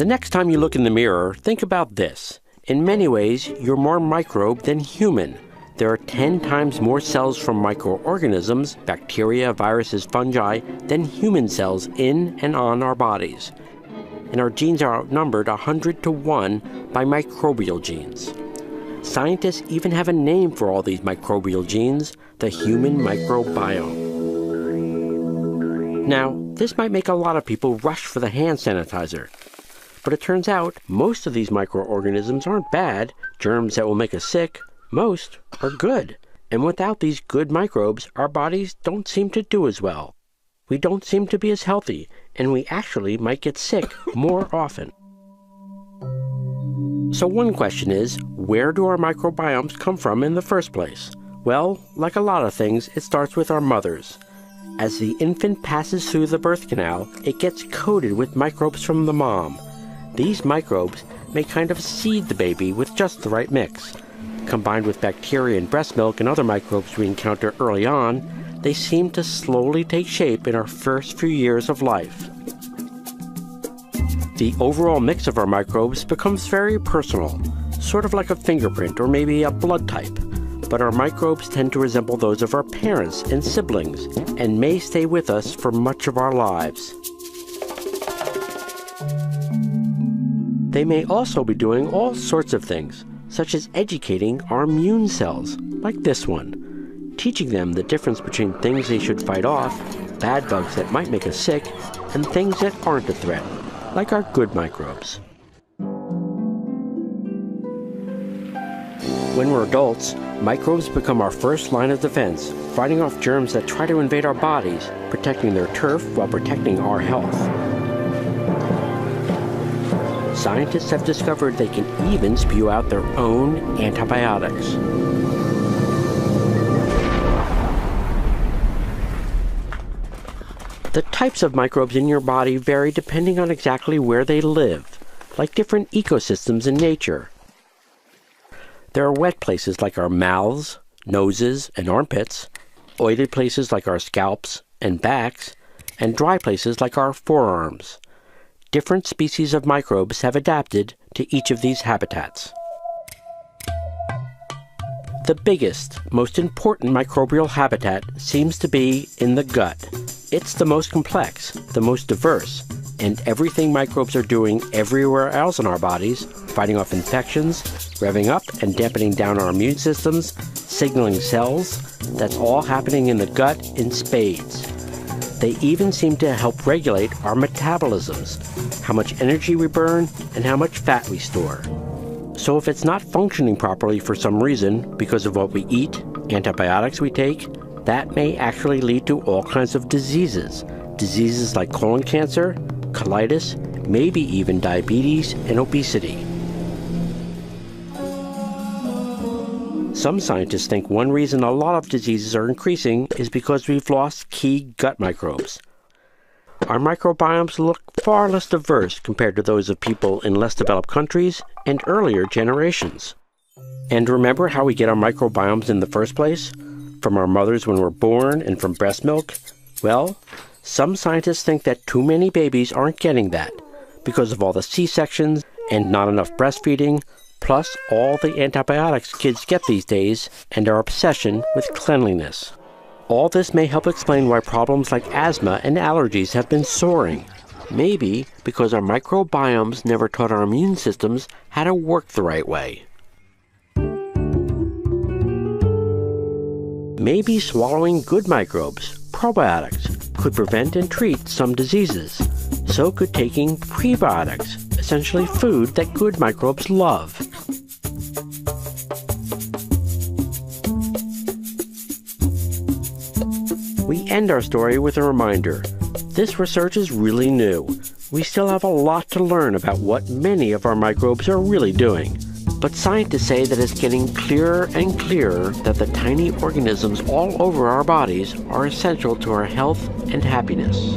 The next time you look in the mirror, think about this. In many ways, you're more microbe than human. There are 10 times more cells from microorganisms, bacteria, viruses, fungi, than human cells in and on our bodies. And our genes are outnumbered 100 to 1 by microbial genes. Scientists even have a name for all these microbial genes, the human microbiome. Now, this might make a lot of people rush for the hand sanitizer. But it turns out most of these microorganisms aren't bad, germs that will make us sick. Most are good. And without these good microbes, our bodies don't seem to do as well. We don't seem to be as healthy, and we actually might get sick more often. So one question is, where do our microbiomes come from in the first place? Well, like a lot of things, it starts with our mothers. As the infant passes through the birth canal, it gets coated with microbes from the mom. These microbes may kind of seed the baby with just the right mix. Combined with bacteria in breast milk and other microbes we encounter early on, they seem to slowly take shape in our first few years of life. The overall mix of our microbes becomes very personal, sort of like a fingerprint or maybe a blood type. But our microbes tend to resemble those of our parents and siblings and may stay with us for much of our lives. They may also be doing all sorts of things, such as educating our immune cells, like this one, teaching them the difference between things they should fight off, bad bugs that might make us sick, and things that aren't a threat, like our good microbes. When we're adults, microbes become our first line of defense, fighting off germs that try to invade our bodies, protecting their turf while protecting our health. Scientists have discovered they can even spew out their own antibiotics. The types of microbes in your body vary depending on exactly where they live, like different ecosystems in nature. There are wet places like our mouths, noses, and armpits, oily places like our scalps and backs, and dry places like our forearms. Different species of microbes have adapted to each of these habitats. The biggest, most important microbial habitat seems to be in the gut. It's the most complex, the most diverse, and everything microbes are doing everywhere else in our bodies, fighting off infections, revving up and dampening down our immune systems, signaling cells, that's all happening in the gut in spades. They even seem to help regulate our metabolisms, how much energy we burn and how much fat we store. So if it's not functioning properly for some reason, because of what we eat, antibiotics we take, that may actually lead to all kinds of diseases. Diseases like colon cancer, colitis, maybe even diabetes and obesity. Some scientists think one reason a lot of diseases are increasing is because we've lost key gut microbes. Our microbiomes look far less diverse compared to those of people in less developed countries and earlier generations. And remember how we get our microbiomes in the first place? From our mothers when we're born and from breast milk? Well, some scientists think that too many babies aren't getting that because of all the C-sections and not enough breastfeeding, plus all the antibiotics kids get these days and our obsession with cleanliness. All this may help explain why problems like asthma and allergies have been soaring. Maybe because our microbiomes never taught our immune systems how to work the right way. Maybe swallowing good microbes, probiotics, could prevent and treat some diseases. So could taking prebiotics, essentially food that good microbes love. We end our story with a reminder. This research is really new. We still have a lot to learn about what many of our microbes are really doing. But scientists say that it's getting clearer and clearer that the tiny organisms all over our bodies are essential to our health and happiness.